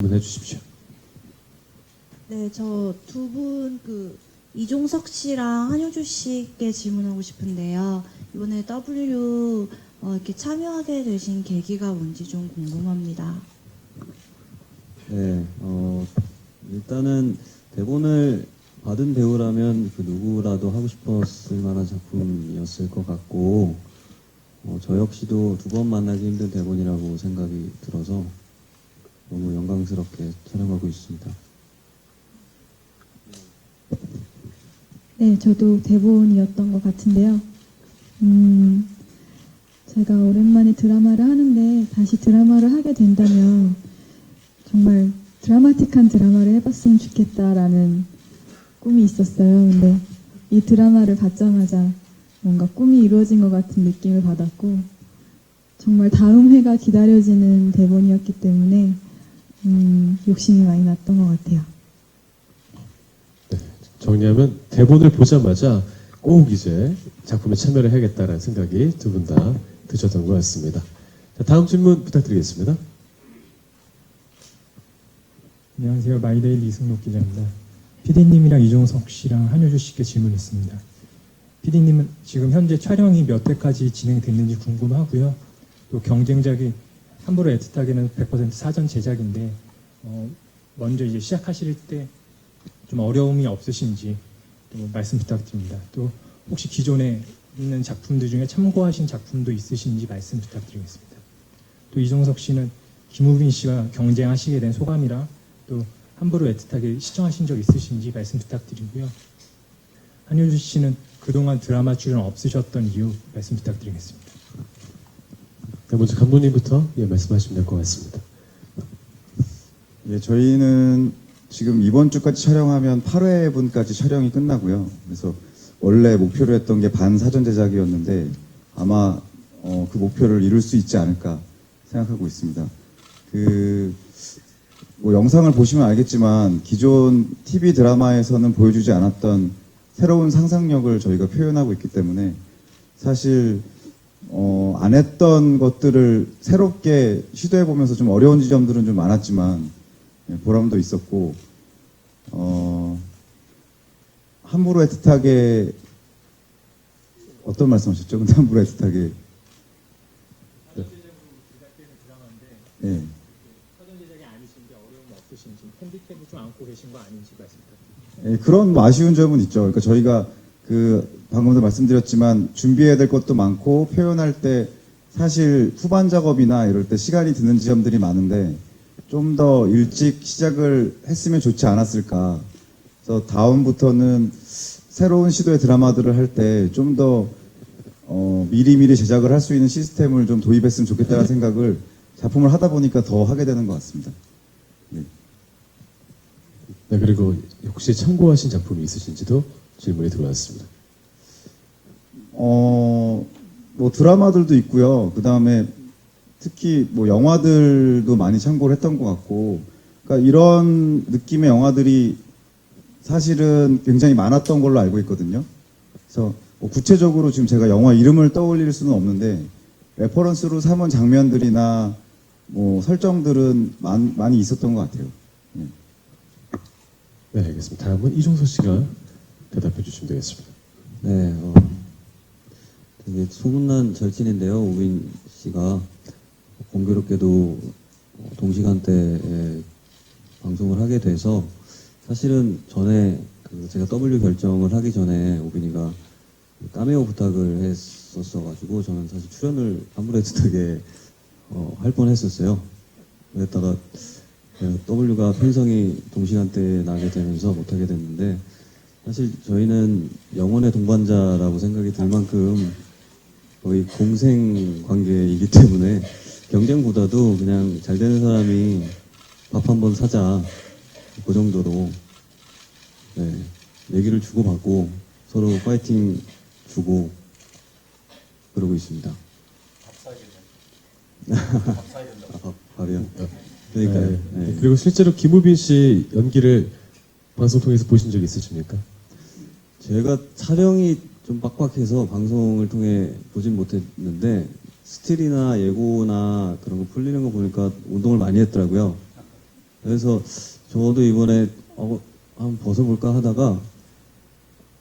질문해 주십시오. 네, 저 두 분 이종석 씨랑 한효주 씨께 질문하고 싶은데요. 이번에 W 이렇게 참여하게 되신 계기가 뭔지 좀 궁금합니다. 네, 일단은 대본을 받은 배우라면 그 누구라도 하고 싶었을 만한 작품이었을 것 같고, 저 역시도 두 번 만나기 힘든 대본이라고 생각이 들어서 너무 영광스럽게 촬영하고 있습니다. 네, 저도 대본이었던 것 같은데요. 제가 오랜만에 드라마를 하는데 다시 드라마를 하게 된다면 정말 드라마틱한 드라마를 해봤으면 좋겠다라는 꿈이 있었어요. 근데 이 드라마를 받자마자 뭔가 꿈이 이루어진 것 같은 느낌을 받았고 정말 다음 회가 기다려지는 대본이었기 때문에 욕심이 많이 났던 것 같아요. 정리하면 대본을 보자마자 꼭 이제 작품에 참여를 해야겠다는 생각이 두 분 다 드셨던 것 같습니다. 자, 다음 질문 부탁드리겠습니다. 안녕하세요. 마이데일리 이승록 기자입니다. PD님이랑 이종석 씨랑 한효주 씨께 질문 있습니다. PD님은 지금 현재 촬영이 몇 회까지 진행됐는지 궁금하고요. 또 경쟁작이 함부로 애틋하게는 100% 사전 제작인데 먼저 이제 시작하실 때 좀 어려움이 없으신지 또 말씀 부탁드립니다. 또 혹시 기존에 있는 작품들 중에 참고하신 작품도 있으신지 말씀 부탁드리겠습니다. 또 이종석 씨는 김우빈 씨와 경쟁하시게 된 소감이랑 또 함부로 애틋하게 시청하신 적 있으신지 말씀 부탁드리고요. 한효주 씨는 그동안 드라마 출연 없으셨던 이유 말씀 부탁드리겠습니다. 네, 먼저 감독님부터 말씀하시면 될 것 같습니다. 예, 저희는 지금 이번 주까지 촬영하면 8회분까지 촬영이 끝나고요. 그래서 원래 목표로 했던 게 반사전 제작이었는데 아마 그 목표를 이룰 수 있지 않을까 생각하고 있습니다. 뭐 영상을 보시면 알겠지만 기존 TV 드라마에서는 보여주지 않았던 새로운 상상력을 저희가 표현하고 있기 때문에 사실 안 했던 것들을 새롭게 시도해보면서 좀 어려운 지점들은 좀 많았지만 보람도 있었고 함부로 애틋하게 어떤 말씀하셨죠? 근데 함부로 애틋하게 네. 사전 제작이 아니신데 어려움 없으신지 핸디캡을 좀 안고 계신 거 아닌지 말씀 부탁드립니다. 네, 그런 아쉬운 점은 있죠. 그러니까 저희가 방금도 말씀드렸지만 준비해야 될 것도 많고 표현할 때 사실 후반 작업이나 이럴 때 시간이 드는 지점들이 많은데 좀 더 일찍 시작을 했으면 좋지 않았을까. 그래서 다음부터는 새로운 시도의 드라마들을 할 때 좀 더 미리미리 제작을 할 수 있는 시스템을 좀 도입했으면 좋겠다는 생각을 작품을 하다 보니까 더 하게 되는 것 같습니다. 네. 네, 그리고 혹시 참고하신 작품이 있으신지도 질문이 들어왔습니다. 뭐 드라마들도 있고요. 그 다음에 특히 뭐 영화들도 많이 참고를 했던 것 같고, 그러니까 이런 느낌의 영화들이 사실은 굉장히 많았던 걸로 알고 있거든요. 그래서 뭐 구체적으로 지금 제가 영화 이름을 떠올릴 수는 없는데 레퍼런스로 삼은 장면들이나 뭐 설정들은 많이 있었던 것 같아요. 네. 네, 알겠습니다. 다음은 이종석 씨가 대답해 주시면 되겠습니다. 네, 되게 소문난 절친인데요. 우빈 씨가 공교롭게도 동시간대에 방송을 하게 돼서 사실은 전에 제가 W 결정을 하기 전에 오빈이가 카메오 부탁을 했었어가지고 저는 사실 출연을 아무래도 되게 할 뻔했었어요. 그랬다가 W가 편성이 동시간대에 나게 되면서 못하게 됐는데 사실 저희는 영혼의 동반자라고 생각이 들 만큼 거의 공생 관계이기 때문에 경쟁보다도 그냥 잘 되는 사람이 밥 한번 사자 그 정도로 얘기를 주고받고 서로 파이팅 주고 그러고 있습니다. 밥이요? 그러니까요. 네. 그리고 실제로 김우빈 씨 연기를 방송 통해서 보신 적 있으십니까? 제가 촬영이 좀 빡빡해서 방송을 통해 보진 못했는데 스틸이나 예고나 그런 거 풀리는 거 보니까 운동을 많이 했더라고요. 그래서 저도 이번에 한번 벗어볼까 하다가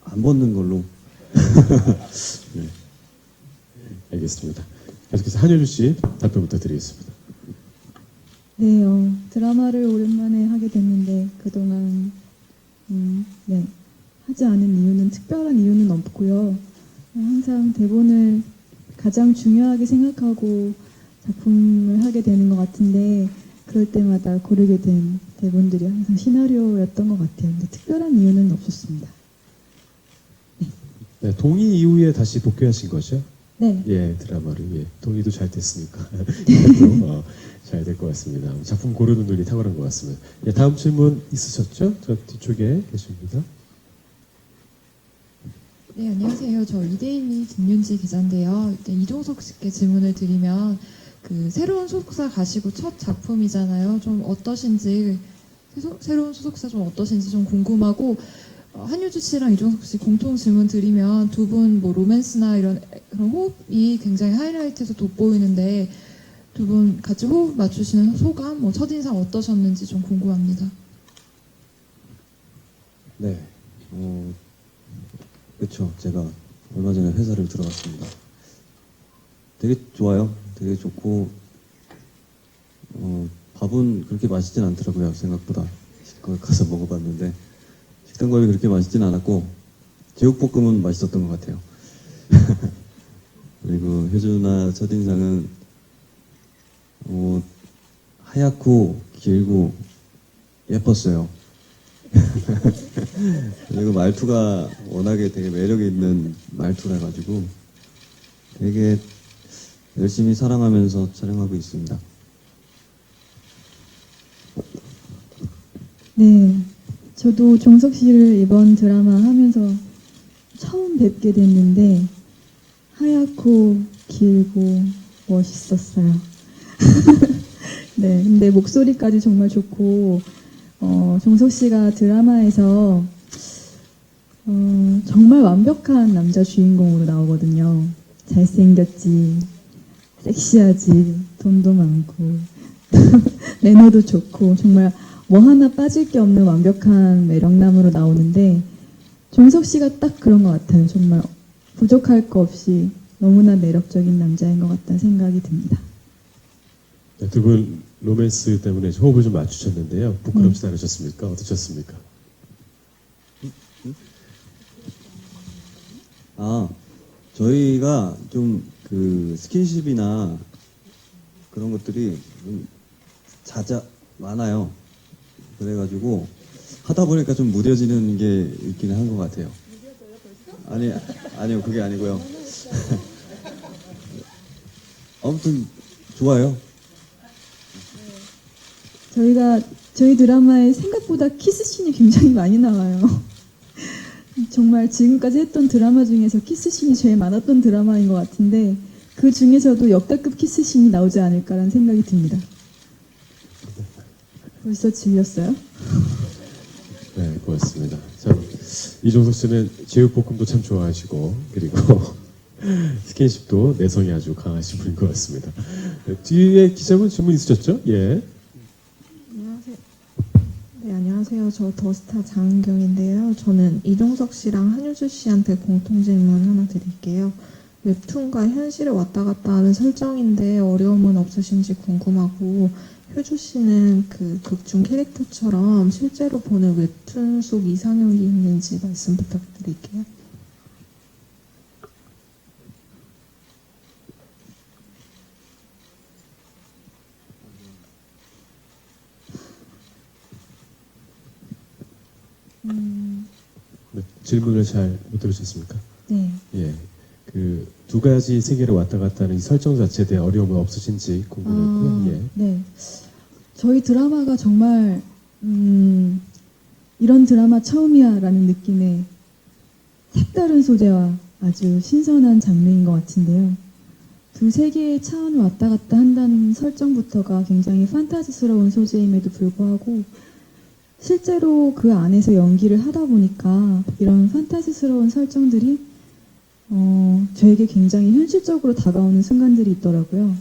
안 벗는 걸로. 알겠습니다. 계속해서 한효주 씨 답변 부탁드리겠습니다. 네, 드라마를 오랜만에 하게 됐는데 그동안 네, 하지 않은 이유는 특별한 이유는 없고요. 항상 대본을 가장 중요하게 생각하고 작품을 하게 되는 것 같은데 그럴 때마다 고르게 된 대본들이 항상 시나리오였던 것 같아요. 근데 특별한 이유는 없었습니다. 네, 동의 이후에 다시 복귀하신 거죠? 네, 예, 드라마를. 예, 동의도 잘 됐으니까. 잘 될 것 같습니다. 작품 고르는 눈이 탁월한 것 같습니다. 예, 다음 질문 있으셨죠? 저 뒤쪽에 계십니다. 네, 안녕하세요. 저 이데일리 김윤지 기자인데요. 일단 이종석 씨께 질문을 드리면 그 새로운 소속사 가시고 첫 작품이잖아요. 좀 어떠신지 새로운 소속사 좀 어떠신지 좀 궁금하고 한효주 씨랑 이종석 씨 공통 질문 드리면 두 분 뭐 로맨스나 이런 그런 호흡이 굉장히 하이라이트에서 돋보이는데 두 분 같이 호흡 맞추시는 소감, 뭐 첫인상 어떠셨는지 좀 궁금합니다. 네. 그렇죠. 제가 얼마 전에 회사를 들어갔습니다. 되게 좋아요. 되게 좋고 밥은 그렇게 맛있진 않더라고요. 생각보다. 식당을 가서 먹어봤는데 식당밥이 그렇게 맛있진 않았고 제육볶음은 맛있었던 것 같아요. 그리고 효주나 첫인상은 하얗고 길고 예뻤어요. 그리고 말투가 워낙에 되게 매력이 있는 말투라 가지고 되게 열심히 사랑하면서 촬영하고 있습니다. 네, 저도 종석 씨를 이번 드라마 하면서 처음 뵙게 됐는데 하얗고 길고 멋있었어요. 네, 근데 목소리까지 정말 좋고 종석 씨가 드라마에서 정말 완벽한 남자 주인공으로 나오거든요. 잘생겼지, 섹시하지, 돈도 많고 매너도 좋고 정말 뭐 하나 빠질 게 없는 완벽한 매력남으로 나오는데 종석 씨가 딱 그런 것 같아요. 정말 부족할 거 없이 너무나 매력적인 남자인 것 같다는 생각이 듭니다. 네, 두 분 로맨스 때문에 호흡을 좀 맞추셨는데요. 부끄럽지 않으셨습니까? 어떠셨습니까? 저희가 좀 그 스킨십이나 그런 것들이 좀 많아요. 그래가지고 하다 보니까 좀 무뎌지는 게 있긴 한 것 같아요. 아니요, 그게 아니고요. 아무튼 좋아요. 저희 드라마에 생각보다 키스씬이 굉장히 많이 나와요. 정말 지금까지 했던 드라마 중에서 키스씬이 제일 많았던 드라마인 것 같은데 그 중에서도 역대급 키스씬이 나오지 않을까라는 생각이 듭니다. 벌써 질렸어요? 네, 고맙습니다. 참, 이종석 씨는 제육볶음도 참 좋아하시고, 그리고 스킨십도 내성이 아주 강하신 분인 것 같습니다. 네, 뒤에 기자분 질문 있으셨죠? 예. 안녕하세요. 네, 안녕하세요. 저 더스타 장은경인데요. 저는 이종석 씨랑 한효주 씨한테 공통 질문 하나 드릴게요. 웹툰과 현실을 왔다 갔다 하는 설정인데 어려움은 없으신지 궁금하고, 효주 씨는 그 극중 캐릭터처럼 실제로 보는 웹툰 속 이상형이 있는지 말씀 부탁드릴게요. 네, 질문을 잘 못 들으셨습니까? 네. 예. 그 두 가지 세계를 왔다 갔다 하는 이 설정 자체에 대한 어려움은 없으신지 궁금했고요. 예. 네. 저희 드라마가 정말 이런 드라마 처음이야라는 느낌의 색다른 소재와 아주 신선한 장르인 것 같은데요. 두 세계의 차원을 왔다 갔다 한다는 설정부터가 굉장히 판타지스러운 소재임에도 불구하고 실제로 그 안에서 연기를 하다 보니까 이런 판타지스러운 설정들이 저에게 굉장히 현실적으로 다가오는 순간들이 있더라고요.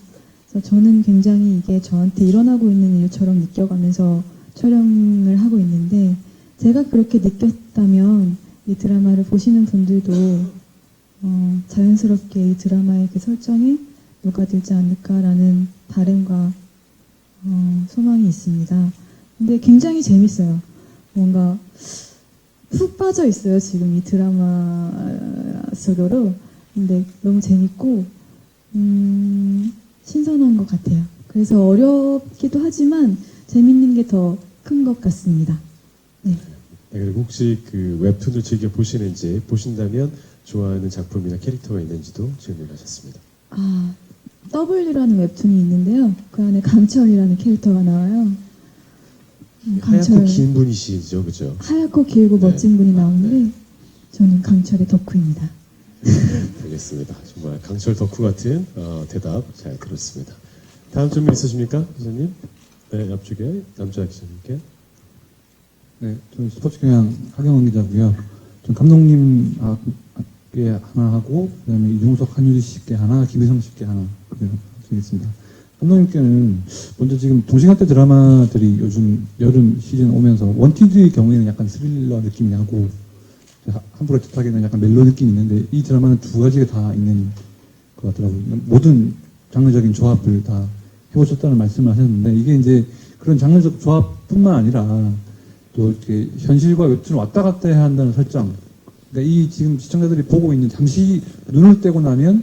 그래서 저는 굉장히 이게 저한테 일어나고 있는 일처럼 느껴가면서 촬영을 하고 있는데 제가 그렇게 느꼈다면 이 드라마를 보시는 분들도 자연스럽게 이 드라마의 그 설정에 녹아들지 않을까라는 바람과 소망이 있습니다. 근데 굉장히 재밌어요. 뭔가 푹 빠져 있어요, 지금 이 드라마 속으로. 근데 너무 재밌고 신선한 것 같아요. 그래서 어렵기도 하지만 재밌는 게 더 큰 것 같습니다. 네. 네, 그리고 혹시 그 웹툰을 즐겨 보시는지, 보신다면 좋아하는 작품이나 캐릭터가 있는지도 질문하셨습니다. W라는 웹툰이 있는데요. 그 안에 강철이라는 캐릭터가 나와요. 하얗고 긴 분이시죠, 그죠? 하얗고 길고 네. 멋진 분이 나오는데 저는 강철의 덕후입니다. 알겠습니다. 정말 강철 덕후 같은 대답 잘 들었습니다. 다음 질문 있으십니까, 기자님? 네, 옆쪽에 남자 기자님께. 네, 저는 스포츠 경향 하경원 기자고요. 좀 감독님께 하나 하고, 그다음에 이종석, 한유리 씨께 하나, 김희성 씨께 하나 드리겠습니다. 감독님께는 먼저 지금 동시간대 드라마들이 요즘 여름 시즌 오면서 원티드의 경우에는 약간 스릴러 느낌이 나고 함부로 뜻하기는 약간 멜로 느낌이 있는데 이 드라마는 두 가지가 다 있는 것 같더라고요. 모든 장르적인 조합을 다 해보셨다는 말씀을 하셨는데 이게 이제 그런 장르적 조합뿐만 아니라 또 이렇게 현실과 웹툰을 왔다 갔다 해야 한다는 설정. 그러니까 이 지금 시청자들이 보고 있는 잠시 눈을 떼고 나면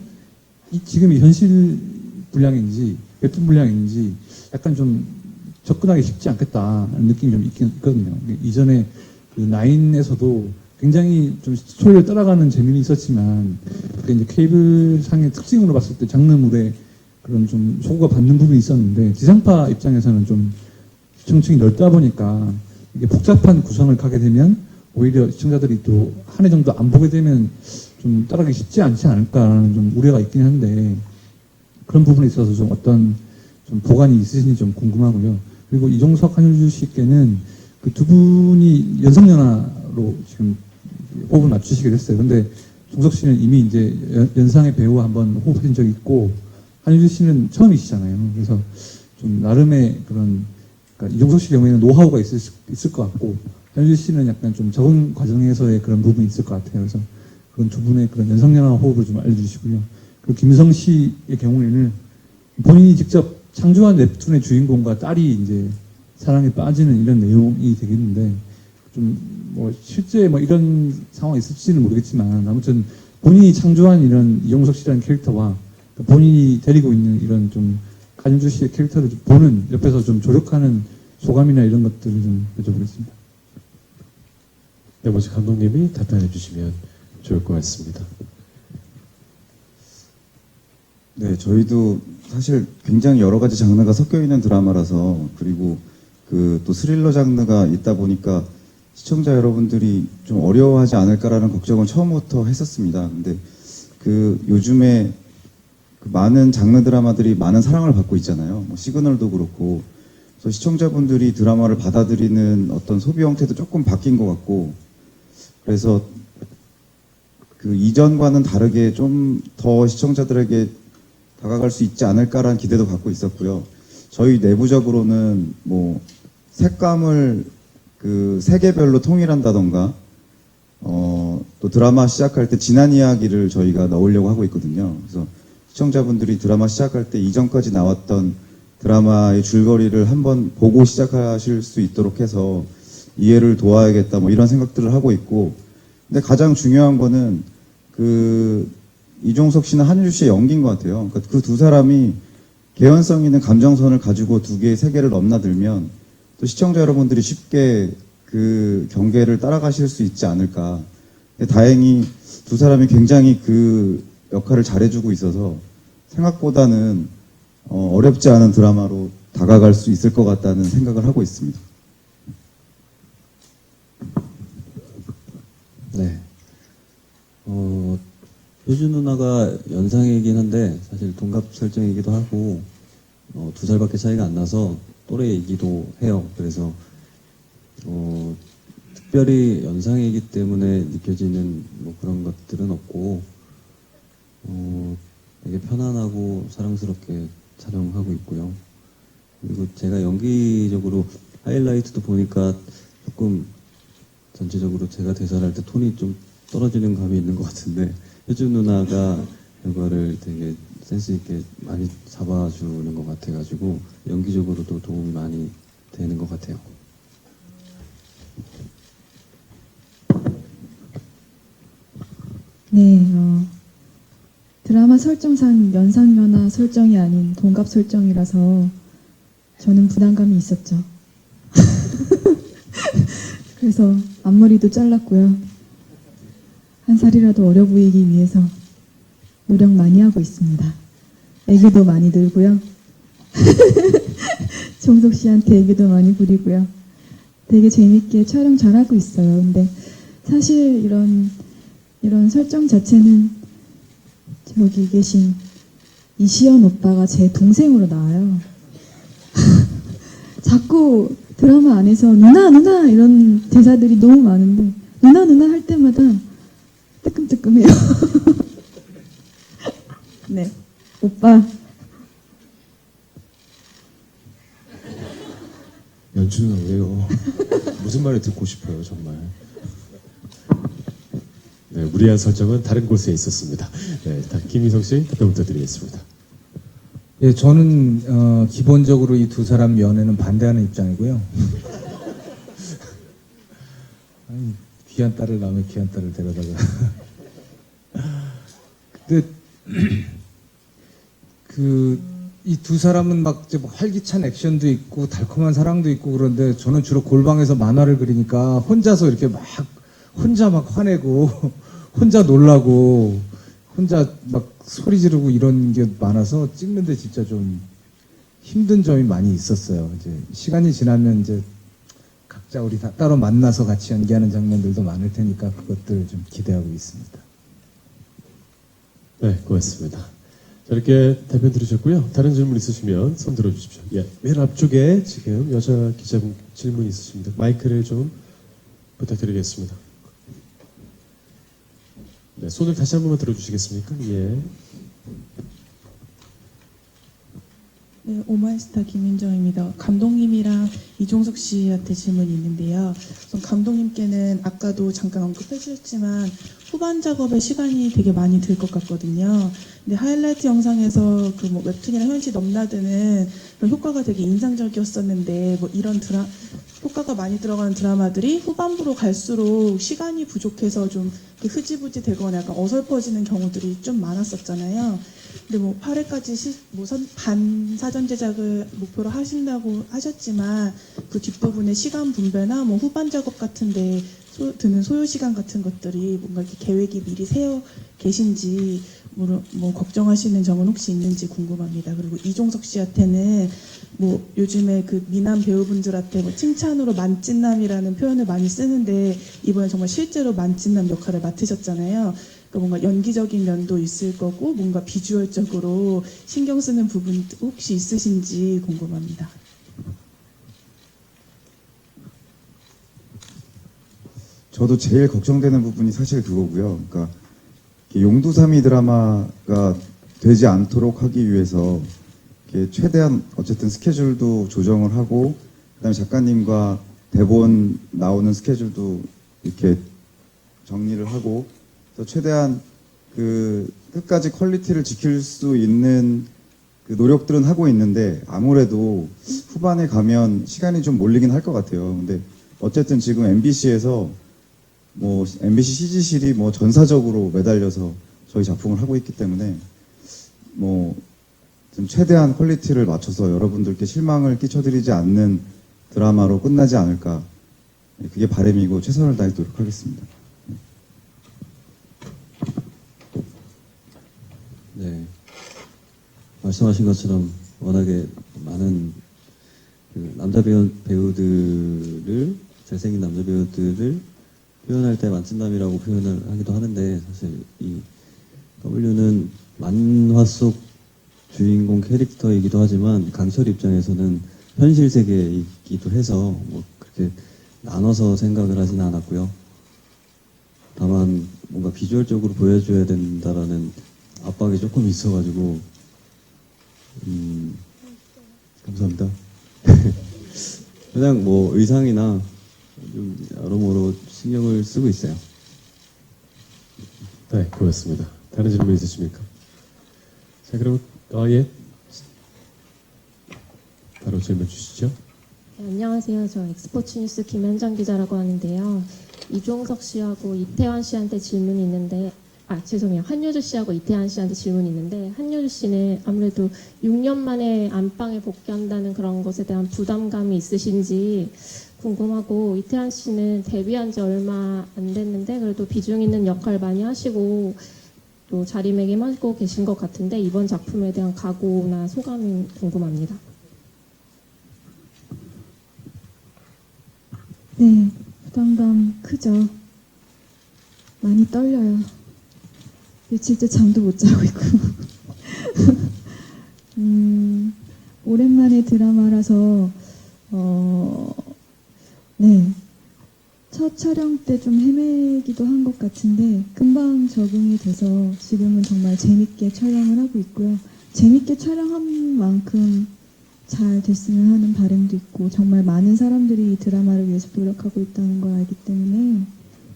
이 지금이 현실 분량인지 웹툰 분량인지 약간 좀 접근하기 쉽지 않겠다는 느낌이 좀 있긴 있거든요. 이전에 그 나인에서도 굉장히 좀 스토리를 따라가는 재미는 있었지만 그게 이제 케이블 상의 특징으로 봤을 때 장르물에 그런 좀 소구가 받는 부분이 있었는데 지상파 입장에서는 좀 시청층이 넓다 보니까 이게 복잡한 구성을 가게 되면 오히려 시청자들이 또 한 해 정도 안 보게 되면 좀 따라가기 쉽지 않지 않을까라는 좀 우려가 있긴 한데 그런 부분에 있어서 좀 어떤 좀 보관이 있으신지 좀 궁금하고요. 그리고 이종석, 한유주 씨께는 그 두 분이 연상연하로 지금 호흡을 맞추시게 됐어요. 근데 종석 씨는 이미 이제 연상의 배우와 한번 호흡하신 적이 있고 한유주 씨는 처음이시잖아요. 그래서 좀 나름의 그런 그러니까 이종석 씨 경우에는 노하우가 있을 것 같고 한유주 씨는 약간 좀 적응 과정에서의 그런 부분이 있을 것 같아요. 그래서 그런 두 분의 그런 연상연하 호흡을 좀 알려주시고요. 그리고 김성 씨의 경우에는 본인이 직접 창조한 웹툰의 주인공과 딸이 이제 사랑에 빠지는 이런 내용이 되겠는데 좀 뭐 실제 뭐 이런 상황이 있을지는 모르겠지만 아무튼 본인이 창조한 이런 이종석 씨라는 캐릭터와 본인이 데리고 있는 이런 좀 한유주 씨의 캐릭터를 좀 보는 옆에서 좀 조력하는 소감이나 이런 것들을 좀 여쭤보겠습니다. 네, 먼저 감독님이 답변해 주시면 좋을 것 같습니다. 네, 저희도 사실 굉장히 여러 가지 장르가 섞여 있는 드라마라서 그리고 그 또 스릴러 장르가 있다 보니까 시청자 여러분들이 좀 어려워하지 않을까라는 걱정은 처음부터 했었습니다. 근데 그 요즘에 그 많은 장르 드라마들이 많은 사랑을 받고 있잖아요. 뭐 시그널도 그렇고, 그래서 시청자분들이 드라마를 받아들이는 어떤 소비 형태도 조금 바뀐 것 같고, 그래서 그 이전과는 다르게 좀 더 시청자들에게 다가갈 수 있지 않을까라는 기대도 갖고 있었고요. 저희 내부적으로는 뭐 색감을 그 세계별로 통일한다던가 또 드라마 시작할 때 지난 이야기를 저희가 넣으려고 하고 있거든요. 그래서 시청자분들이 드라마 시작할 때 이전까지 나왔던 드라마의 줄거리를 한번 보고 시작하실 수 있도록 해서 이해를 도와야겠다 뭐 이런 생각들을 하고 있고, 근데 가장 중요한 거는 그 이종석 씨나 한유주 씨의 연기인 것 같아요. 그러니까 그 두 사람이 개연성 있는 감정선을 가지고 두 개의 세계를 넘나들면 또 시청자 여러분들이 쉽게 그 경계를 따라가실 수 있지 않을까. 다행히 두 사람이 굉장히 그 역할을 잘해주고 있어서 생각보다는 어렵지 않은 드라마로 다가갈 수 있을 것 같다는 생각을 하고 있습니다. 네. 효주 누나가 연상이긴 한데 사실 동갑 설정이기도 하고 2살밖에 차이가 안 나서 또래이기도 해요. 그래서 특별히 연상이기 때문에 느껴지는 뭐 그런 것들은 없고 되게 편안하고 사랑스럽게 촬영하고 있고요. 그리고 제가 연기적으로 하이라이트도 보니까 조금 전체적으로 제가 대사를 할 때 톤이 좀 떨어지는 감이 있는 것 같은데 효준 누나가 그거를 되게 센스 있게 많이 잡아주는 것 같아가지고 연기적으로도 도움이 많이 되는 것 같아요. 네, 드라마 설정상 연상연하 설정이 아닌 동갑 설정이라서 저는 부담감이 있었죠. 그래서 앞머리도 잘랐고요. 한 살이라도 어려 보이기 위해서 노력 많이 하고 있습니다. 애교도 많이 들고요. 종석 씨한테 애교도 많이 부리고요. 되게 재밌게 촬영 잘하고 있어요. 근데 사실 이런 설정 자체는 저기 계신 이시연 오빠가 제 동생으로 나와요. 자꾸 드라마 안에서 누나 누나 이런 대사들이 너무 많은데 누나 누나 할 때마다 뜨끔뜨끔해요. 네, 오빠 연출은 왜요? 무슨 말을 듣고 싶어요, 정말. 네, 무리한 설정은 다른 곳에 있었습니다. 네, 김희성 씨 답변 부탁드리겠습니다. 예, 저는 기본적으로 이 두 사람 연애는 반대하는 입장이고요. 아니, 귀한 딸을 낳으면 귀한 딸을 데려다가. 근데 이 두 사람은 막 이제 활기찬 액션도 있고 달콤한 사랑도 있고 그런데 저는 주로 골방에서 만화를 그리니까 혼자서 이렇게 혼자 막 화내고 혼자 놀라고 혼자 막 소리 지르고 이런 게 많아서 찍는데 진짜 좀 힘든 점이 많이 있었어요. 이제 시간이 지나면 이제 각자 우리 다 따로 만나서 같이 연기하는 장면들도 많을 테니까 그것들 좀 기대하고 있습니다. 네, 고맙습니다. 자, 이렇게 답변 들으셨고요. 다른 질문 있으시면 손 들어주십시오. 예, 맨 앞쪽에 지금 여자 기자분 질문 있으십니다. 마이크를 좀 부탁드리겠습니다. 네, 손을 다시 한 번만 들어주시겠습니까? 예. 네, 오마이스타 김윤정입니다. 감독님이랑 이종석 씨한테 질문이 있는데요. 우선 감독님께는 아까도 잠깐 언급해 주셨지만 후반 작업에 시간이 되게 많이 들 것 같거든요. 근데 하이라이트 영상에서 그 뭐 웹툰이랑 현실 넘나드는 그런 효과가 되게 인상적이었었는데 뭐 이런 효과가 많이 들어가는 드라마들이 후반부로 갈수록 시간이 부족해서 좀 흐지부지 되거나 약간 어설퍼지는 경우들이 좀 많았었잖아요. 근데 뭐 8회까지 반사전 제작을 목표로 하신다고 하셨지만 그 뒷부분의 시간 분배나 뭐 후반 작업 같은데 드는 소요 시간 같은 것들이 뭔가 이렇게 계획이 미리 세워 계신지 뭐 걱정하시는 점은 혹시 있는지 궁금합니다. 그리고 이종석 씨한테는 뭐 요즘에 그 미남 배우분들한테 뭐 칭찬으로 만찢남이라는 표현을 많이 쓰는데 이번에 정말 실제로 만찢남 역할을 맡으셨잖아요. 그러니까 뭔가 연기적인 면도 있을 거고 뭔가 비주얼적으로 신경 쓰는 부분 혹시 있으신지 궁금합니다. 저도 제일 걱정되는 부분이 사실 그거고요. 그러니까 용두사미 드라마가 되지 않도록 하기 위해서 최대한 어쨌든 스케줄도 조정을 하고 그다음에 작가님과 대본 나오는 스케줄도 이렇게 정리를 하고 그래서 최대한 그 끝까지 퀄리티를 지킬 수 있는 그 노력들은 하고 있는데 아무래도 후반에 가면 시간이 좀 몰리긴 할 것 같아요. 근데 어쨌든 지금 MBC에서 뭐 MBC CG실이 뭐 전사적으로 매달려서 저희 작품을 하고 있기 때문에 뭐 좀 최대한 퀄리티를 맞춰서 여러분들께 실망을 끼쳐드리지 않는 드라마로 끝나지 않을까 그게 바람이고 최선을 다해 노력하겠습니다. 네, 말씀하신 것처럼 워낙에 많은 그 남자 배우들을 잘생긴 남자 배우들을 표현할 때 만찢남이라고 표현을 하기도 하는데 사실 이 W는 만화 속 주인공 캐릭터이기도 하지만 강철 입장에서는 현실 세계이기도 해서 뭐 그렇게 나눠서 생각을 하진 않았고요. 다만 뭔가 비주얼적으로 보여줘야 된다라는 압박이 조금 있어가지고 감사합니다. 그냥 뭐 의상이나 좀 여러모로 신경을 쓰고 있어요. 네, 고맙습니다. 다른 질문 있으십니까? 자, 그럼 예, 바로 질문 주시죠. 네, 안녕하세요. 저 엑스포츠 뉴스 김현정 기자라고 하는데요. 이종석 씨하고 이태환 씨한테 질문이 있는데, 죄송해요. 한효주 씨하고 이태환 씨한테 질문이 있는데, 한효주 씨는 아무래도 6년 만에 안방에 복귀한다는 그런 것에 대한 부담감이 있으신지 궁금하고, 이태환 씨는 데뷔한 지 얼마 안 됐는데 그래도 비중 있는 역할 많이 하시고 또 자리매김하고 계신 것 같은데, 이번 작품에 대한 각오나 소감이 궁금합니다. 네, 부담감 크죠. 많이 떨려요. 며칠째 잠도 못 자고 있고. 오랜만에 드라마라서, 네. 첫 촬영 때 좀 헤매기도 한 것 같은데, 금방 적응이 돼서 지금은 정말 재밌게 촬영을 하고 있고요. 재밌게 촬영한 만큼 잘 됐으면 하는 바람도 있고, 정말 많은 사람들이 이 드라마를 위해서 노력하고 있다는 걸 알기 때문에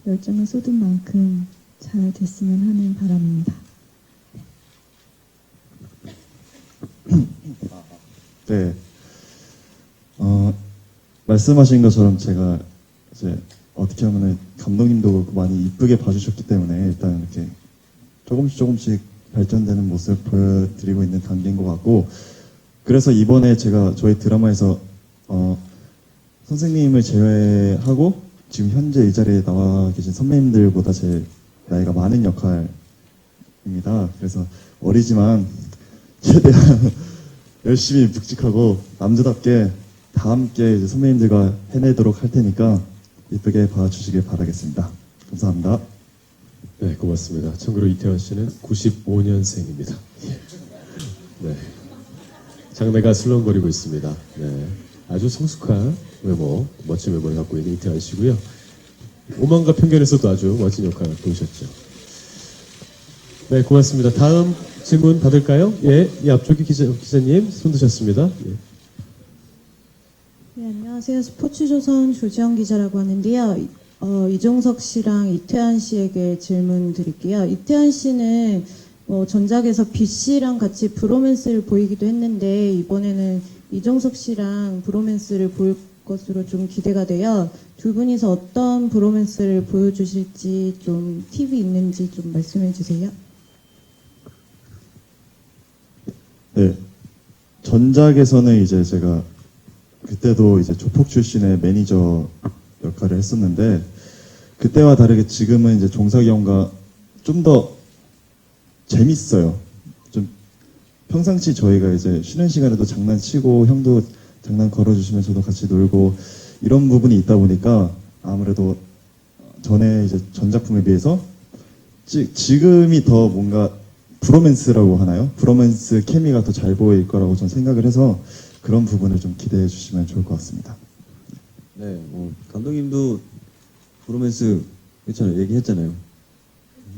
열정을 쏟은 만큼 잘 됐으면 하는 바람입니다. 네. 말씀하신 것처럼 제가 이제 어떻게 하면은 감독님도 그렇고 많이 이쁘게 봐주셨기 때문에 일단 이렇게 조금씩 발전되는 모습 보여드리고 있는 단계인 것 같고, 그래서 이번에 제가 저희 드라마에서 선생님을 제외하고 지금 현재 이 자리에 나와 계신 선배님들보다 제 나이가 많은 역할입니다. 그래서 어리지만 최대한 열심히 묵직하고 남자답게 다 함께 이제 선배님들과 해내도록 할 테니까 이쁘게 봐주시길 바라겠습니다. 감사합니다. 네, 고맙습니다. 참고로 이태원 씨는 95년생입니다. 네. 장래가 술렁거리고 있습니다. 네. 아주 성숙한 외모, 멋진 외모를 갖고 있는 이태원 씨고요. 오만과 편견에서도 아주 멋진 역할을 보셨죠. 네, 고맙습니다. 다음 질문 받을까요? 예, 이 앞쪽에 기자님 손 드셨습니다. 예. 네, 안녕하세요. 스포츠조선 조지영 기자라고 하는데요. 이종석 씨랑 이태환 씨에게 질문 드릴게요. 이태환 씨는 전작에서 B 씨랑 같이 브로맨스를 보이기도 했는데, 이번에는 이종석 씨랑 브로맨스를 볼 것으로 좀 기대가 돼요. 두 분이서 어떤 브로맨스를 보여주실지 좀 팁이 있는지 좀 말씀해 주세요. 네. 전작에서는 이제 제가 그때도 이제 조폭 출신의 매니저 역할을 했었는데, 그때와 다르게 지금은 이제 종석이 형과 좀 더 재밌어요. 좀 평상시 저희가 이제 쉬는 시간에도 장난치고 형도 장난 걸어주시면 저도 같이 놀고 이런 부분이 있다 보니까 아무래도 전에 이제 전 작품에 비해서 지금이 더 뭔가 브로맨스라고 하나요? 브로맨스 케미가 더 잘 보일 거라고 전 생각을 해서 그런 부분을 좀 기대해 주시면 좋을 것 같습니다. 네, 감독님도 브로맨스 괜찮아요. 얘기했잖아요.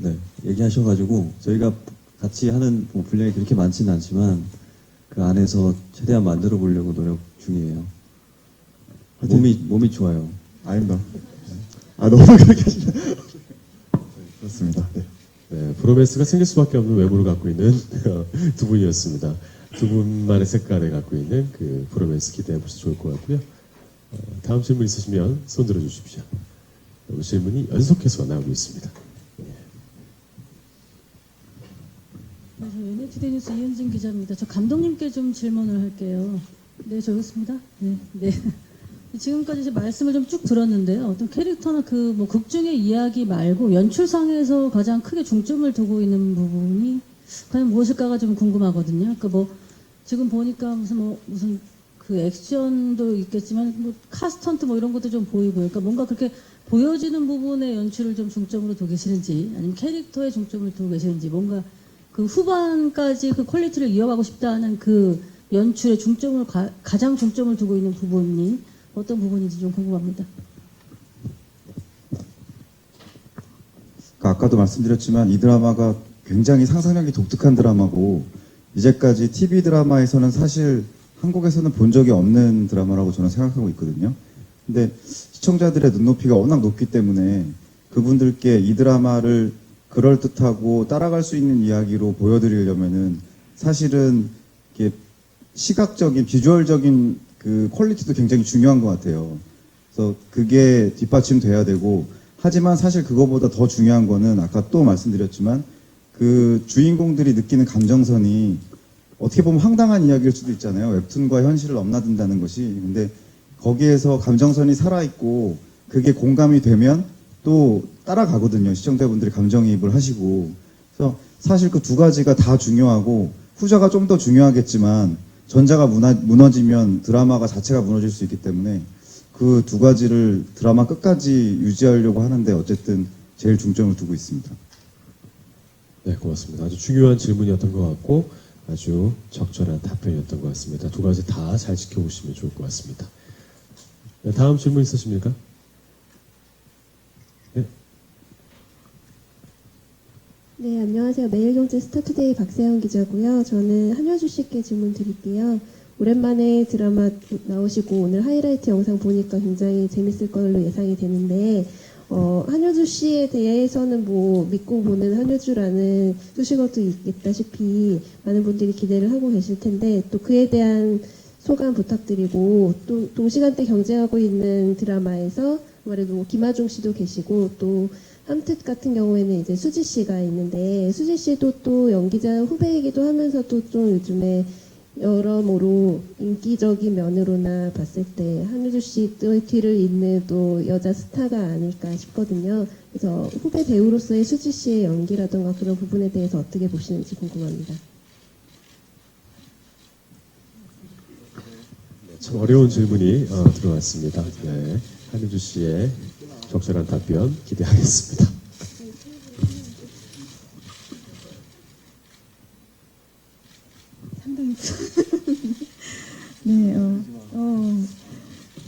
네, 얘기하셔가지고 저희가 같이 하는 분량이 그렇게 많지는 않지만 그 안에서 최대한 만들어 보려고 노력 중이에요. 몸이 좋아요. 아닙니다. 너무 그렇게 하시면 그렇습니다. 네. 네, 브로맨스가 생길 수밖에 없는 외모를 갖고 있는 두 분이었습니다. 두 분만의 색깔을 갖고 있는 그 브로맨스 기대해보셔서 좋을 것 같고요. 다음 질문 있으시면 손 들어주십시오. 질문이 연속해서 나오고 있습니다. 네, 저 NHD 뉴스 이은진 기자입니다. 저 감독님께 좀 질문을 할게요. 네, 저기 있습니다. 네. 지금까지 제 말씀을 좀 쭉 들었는데요. 어떤 캐릭터나 극 중의 이야기 말고 연출상에서 가장 크게 중점을 두고 있는 부분이 과연 무엇일까가 좀 궁금하거든요. 지금 보니까 무슨 그 액션도 있겠지만 카스턴트 이런 것도 좀 보이고요. 그러니까 뭔가 그렇게 보여지는 부분의 연출을 좀 중점으로 두고 계시는지, 아니면 캐릭터에 중점을 두고 계시는지, 뭔가 그 후반까지 그 퀄리티를 이어가고 싶다는 그 연출에 가장 중점을 두고 있는 부분이 어떤 부분인지 좀 궁금합니다. 아까도 말씀드렸지만 이 드라마가 굉장히 상상력이 독특한 드라마고, 이제까지 TV 드라마에서는 사실 한국에서는 본 적이 없는 드라마라고 저는 생각하고 있거든요. 근데 시청자들의 눈높이가 워낙 높기 때문에 그분들께 이 드라마를 그럴듯하고 따라갈 수 있는 이야기로 보여드리려면은 사실은 이게 시각적인, 비주얼적인 그 퀄리티도 굉장히 중요한 것 같아요. 그래서 그게 뒷받침돼야 되고, 하지만 사실 그거보다 더 중요한 거는 아까 또 말씀드렸지만 그 주인공들이 느끼는 감정선이 어떻게 보면 황당한 이야기일 수도 있잖아요. 웹툰과 현실을 넘나든다는 것이. 근데 거기에서 감정선이 살아있고 그게 공감이 되면 또 따라가거든요. 시청자분들이 감정이입을 하시고. 그래서 사실 그 두 가지가 다 중요하고 후자가 좀 더 중요하겠지만 전자가 무너지면 드라마가 자체가 무너질 수 있기 때문에 그 두 가지를 드라마 끝까지 유지하려고 하는데 어쨌든 제일 중점을 두고 있습니다. 네, 고맙습니다. 아주 중요한 질문이었던 것 같고 아주 적절한 답변이었던 것 같습니다. 두 가지 다 잘 지켜보시면 좋을 것 같습니다. 네, 다음 질문 있으십니까? 네. 네, 안녕하세요. 매일경제 스타투데이 박세영 기자고요. 저는 한효주 씨께 질문 드릴게요. 오랜만에 드라마 나오시고 오늘 하이라이트 영상 보니까 굉장히 재밌을 걸로 예상이 되는데 한효주 씨에 대해서는 뭐 믿고 보는 한효주라는 수식어도 있다시피 많은 분들이 기대를 하고 계실 텐데 또 그에 대한 소감 부탁드리고 또 동시간대 경쟁하고 있는 드라마에서 아무래도 뭐 김하중 씨도 계시고 또 함특 같은 경우에는 이제 수지 씨가 있는데 수지 씨도 또 연기자 후배이기도 하면서도 좀 요즘에 여러모로 인기적인 면으로나 봤을 때 한효주 씨의 뒤를 잇는 또 여자 스타가 아닐까 싶거든요. 그래서 후배 배우로서의 수지 씨의 연기라든가 그런 부분에 대해서 어떻게 보시는지 궁금합니다. 참 어려운 질문이 들어왔습니다. 네, 한효주 씨의 적절한 답변 기대하겠습니다. 상당히 네,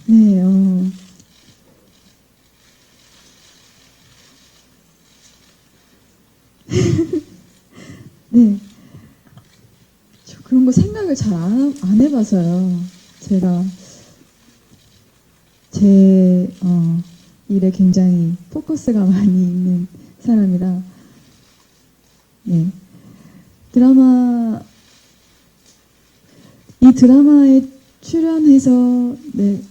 네, 네. 저 그런 거 생각을 잘 안 해봐서요. 제가 제 일에 굉장히 포커스가 많이 있는 사람이라 네. 이 드라마에 출연해서 네,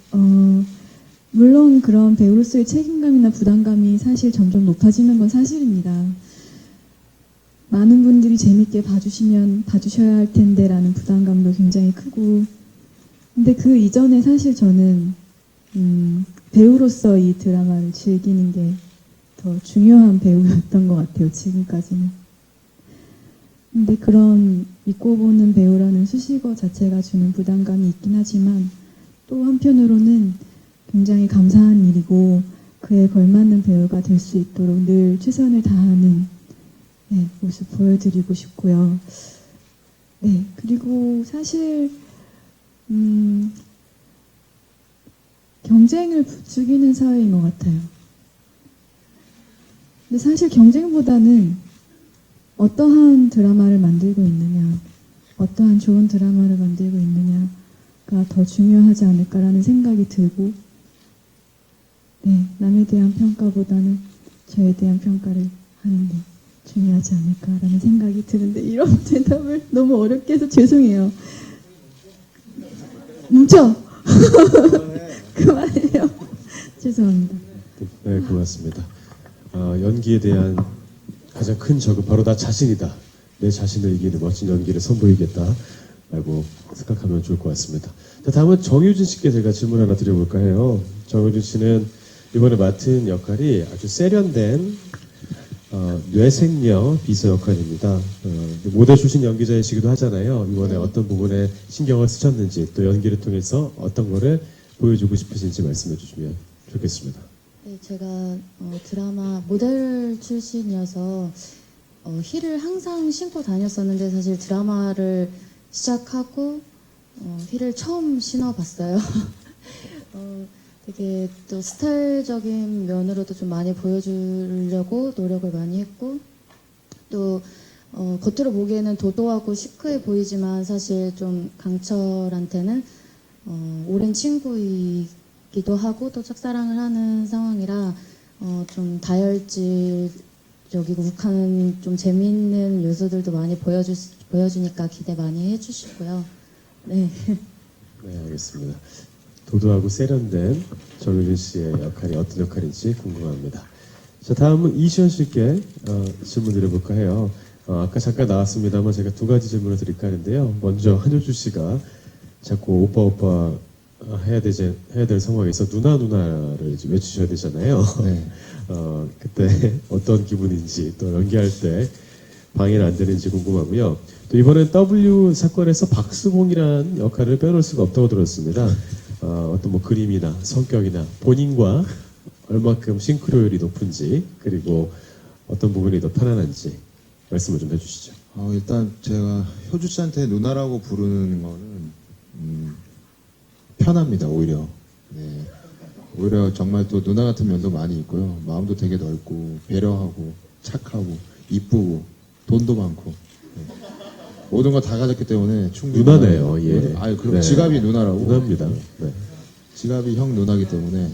물론 그런 배우로서의 책임감이나 부담감이 사실 점점 높아지는 건 사실입니다. 많은 분들이 재밌게 봐주셔야 할 텐데라는 부담감도 굉장히 크고 근데 그 이전에 사실 저는 배우로서 이 드라마를 즐기는 게 더 중요한 배우였던 것 같아요. 지금까지는. 근데 그런 믿고 보는 배우라는 수식어 자체가 주는 부담감이 있긴 하지만 또 한편으로는 굉장히 감사한 일이고 그에 걸맞는 배우가 될 수 있도록 늘 최선을 다하는 네, 모습 보여드리고 싶고요. 네, 그리고 사실 경쟁을 부추기는 사회인 것 같아요. 근데 사실 경쟁보다는 어떠한 드라마를 만들고 있느냐, 어떠한 좋은 드라마를 만들고 있느냐가 더 중요하지 않을까라는 생각이 들고, 네, 남에 대한 평가보다는 저에 대한 평가를 하는 게 중요하지 않을까라는 생각이 드는데 이런 대답을 너무 어렵게 해서 죄송해요. 뭉쳐! 그만해요. 죄송합니다. 네, 고맙습니다. 연기에 대한 가장 큰 적은 바로 나 자신이다. 내 자신을 이기는 멋진 연기를 선보이겠다라고 생각하면 좋을 것 같습니다. 자, 다음은 정유진 씨께 제가 질문 하나 드려볼까 해요. 정유진 씨는 이번에 맡은 역할이 아주 세련된 뇌생녀 비서 역할입니다. 모델 출신 연기자이시기도 하잖아요. 이번에 어떤 부분에 신경을 쓰셨는지 또 연기를 통해서 어떤 거를 보여주고 싶으신지 말씀해 주시면 좋겠습니다. 네, 제가 드라마 모델 출신이어서 힐을 항상 신고 다녔었는데 사실 드라마를 시작하고 힐을 처음 신어봤어요. 되게 또 스타일적인 면으로도 좀 많이 보여주려고 노력을 많이 했고 또 겉으로 보기에는 도도하고 시크해 보이지만 사실 좀 강철한테는 오랜 친구이기도 하고 또 짝사랑을 하는 상황이라 좀 다혈질적이고 욱하는 좀 재미있는 요소들도 많이 보여주니까 기대 많이 해주시고요. 네. 네, 알겠습니다. 도도하고 세련된 정유진 씨의 역할이 어떤 역할인지 궁금합니다. 자, 다음은 이시연 씨께 질문 드려볼까 해요. 아까 잠깐 나왔습니다만 제가 두 가지 질문을 드릴까 하는데요. 먼저 한효주 씨가 자꾸 오빠 해야 될 상황에서 누나를 이제 외치셔야 되잖아요. 네. 그때 어떤 기분인지 또 연기할 때 방해는 안 되는지 궁금하고요. 또 이번엔 W 사건에서 박수봉이라는 역할을 빼놓을 수가 없다고 들었습니다. 어떤 뭐 그림이나 성격이나 본인과 얼마큼 싱크로율이 높은지 그리고 어떤 부분이 더 편안한지 말씀을 좀 해주시죠. 일단 제가 효주 씨한테 누나라고 부르는 거는 편합니다. 오히려. 네. 오히려 정말 또 누나 같은 면도 많이 있고요. 마음도 되게 넓고 배려하고 착하고 이쁘고 돈도 많고 네. 모든 거 다 가졌기 때문에 충분히 누나네요. 예. 그럼 네. 지갑이 누나라고. 누나입니다. 네. 지갑이 형 누나기 때문에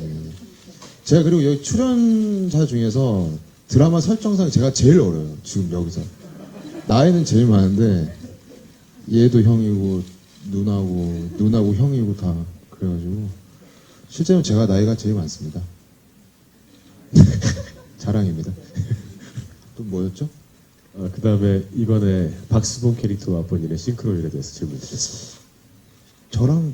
제가 그리고 여기 출연자 중에서 드라마 설정상 제가 제일 어려요. 지금 여기서 나이는 제일 많은데 얘도 형이고 누나고 형이고 다 그래가지고 실제로 제가 나이가 제일 많습니다. 자랑입니다. 또 뭐였죠? 그 다음에 이번에 박수봉 캐릭터와 본인의 싱크로율에 대해서 질문 드렸습니다. 저랑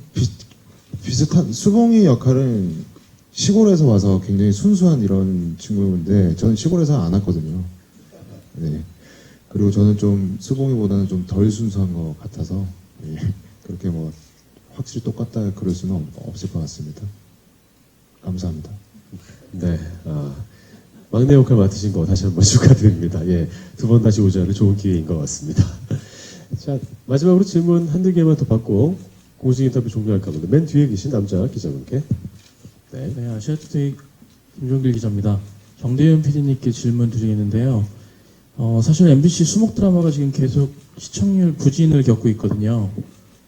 비슷한 수봉이 역할은 시골에서 와서 굉장히 순수한 이런 친구인데 저는 시골에서 안 왔거든요. 네. 그리고 저는 좀 수봉이보다는 좀 덜 순수한 것 같아서 예. 그렇게 뭐 확실히 똑같다 그럴 수는 없을 것 같습니다. 감사합니다. 네, 막내 역할 맡으신 거 다시 한번 축하드립니다. 예, 두 번 다시 오자는 좋은 기회인 것 같습니다. 자, 마지막으로 질문 한두 개만 더 받고 공식 인터뷰 종료할까 합니다. 맨 뒤에 계신 남자 기자분께. 네. 네, 아시아투데이 김종길 기자입니다. 정대윤 PD님께 질문 드리겠는데요. 사실 MBC 수목 드라마가 지금 계속 시청률 부진을 겪고 있거든요.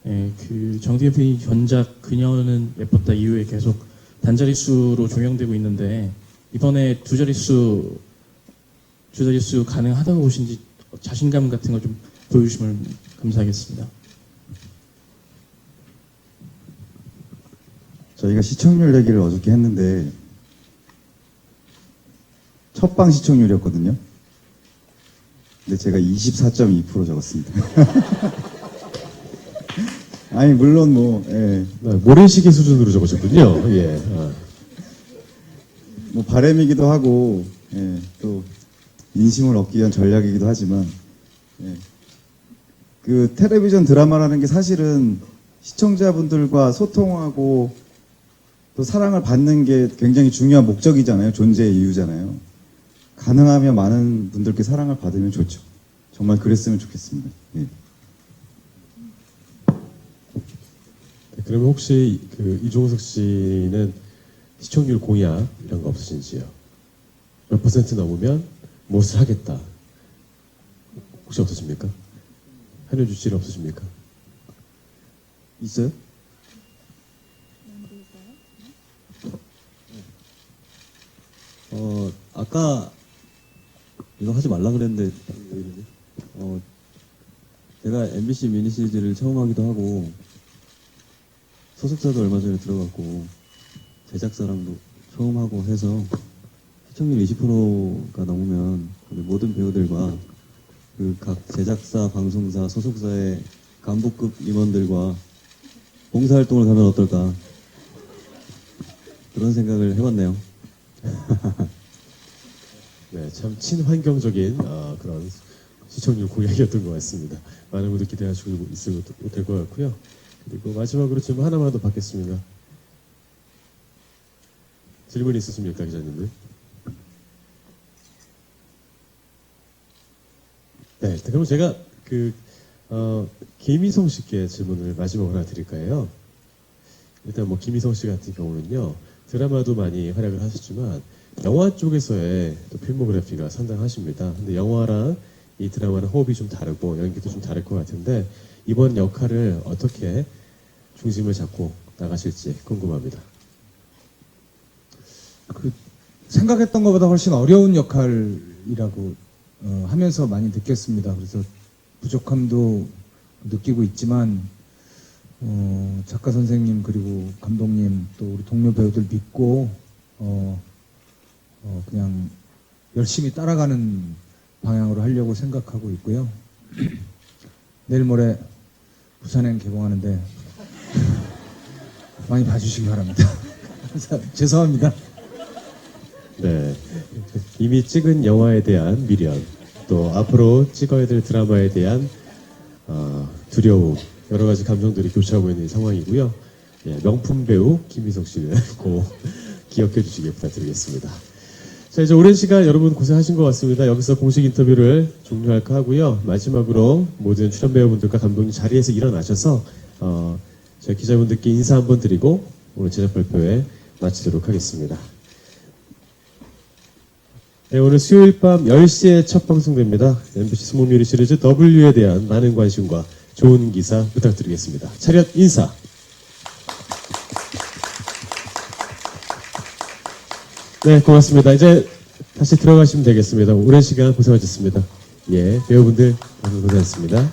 예, 그 정대윤 PD 전작 그녀는 예뻤다 이후에 계속 단자릿수로 종영되고 있는데 이번에 두 자릿수 가능하다고 보신지 자신감 같은 거 좀 보여주시면 감사하겠습니다. 저희가 시청률 얘기를 어저께 했는데 첫방 시청률이었거든요. 근데 제가 24.2% 적었습니다. 아니 물론 모래시계 수준으로 적으셨군요. 예. 뭐 바람이기도 하고 또 인심을 얻기 위한 전략이기도 하지만 그 텔레비전 드라마라는 게 사실은 시청자분들과 소통하고 또 사랑을 받는 게 굉장히 중요한 목적이잖아요. 존재의 이유잖아요. 가능하면 많은 분들께 사랑을 받으면 좋죠. 정말 그랬으면 좋겠습니다. 예. 그러면 혹시 그 이종석 씨는 시청률 공약 이런 거 없으신지요? 몇 % 넘으면 무엇을 하겠다. 혹시 없으십니까? 한효주 씨는 없으십니까? 있어요? 아까 이거 하지 말라 그랬는데 제가 MBC 미니 시리즈를 처음 하기도 하고 소속사도 얼마 전에 들어갔고 제작사랑도 처음 하고 해서 시청률 20%가 넘으면 우리 모든 배우들과 그 각 제작사, 방송사, 소속사의 간부급 임원들과 봉사활동을 가면 어떨까 그런 생각을 해봤네요. 네, 참 친환경적인 그런 시청률 공약이었던 것 같습니다. 많은 분들 기대하시고 있어도 될 것 같고요. 그리고 마지막으로 질문 하나만 더 받겠습니다. 질문 있으십니까, 기자님들? 네, 그럼 제가 김희성 씨께 질문을 마지막으로 하나 드릴까 해요. 일단 뭐 김희성 씨 같은 경우는요, 드라마도 많이 활약을 하셨지만 영화 쪽에서의 또 필모그래피가 상당하십니다. 근데 영화랑 이 드라마는 호흡이 좀 다르고 연기도 좀 다를 것 같은데 이번 역할을 어떻게 중심을 잡고 나가실지 궁금합니다. 생각했던 것보다 훨씬 어려운 역할이라고 하면서 많이 느꼈습니다. 그래서 부족함도 느끼고 있지만 작가 선생님 그리고 감독님 또 우리 동료 배우들 믿고 그냥 열심히 따라가는 방향으로 하려고 생각하고 있고요. 내일 모레 부산행 개봉하는데 많이 봐주시기 바랍니다. 죄송합니다. 네. 이미 찍은 영화에 대한 미련, 또 앞으로 찍어야 될 드라마에 대한 두려움, 여러 가지 감정들이 교차하고 있는 상황이고요. 예, 명품 배우 김희석 씨를 꼭 기억해 주시길 부탁드리겠습니다. 자, 이제 오랜 시간 여러분 고생하신 것 같습니다. 여기서 공식 인터뷰를 종료할까 하고요. 마지막으로 모든 출연 배우분들과 감독님 자리에서 일어나셔서 저희 기자분들께 인사 한번 드리고 오늘 제작 발표회 마치도록 하겠습니다. 네, 오늘 수요일 밤 10시에 첫 방송됩니다. MBC 수목요리 시리즈 W에 대한 많은 관심과 좋은 기사 부탁드리겠습니다. 차렷 인사. 네, 고맙습니다. 이제 다시 들어가시면 되겠습니다. 오랜 시간 고생하셨습니다. 예, 배우분들 너무 고생하셨습니다.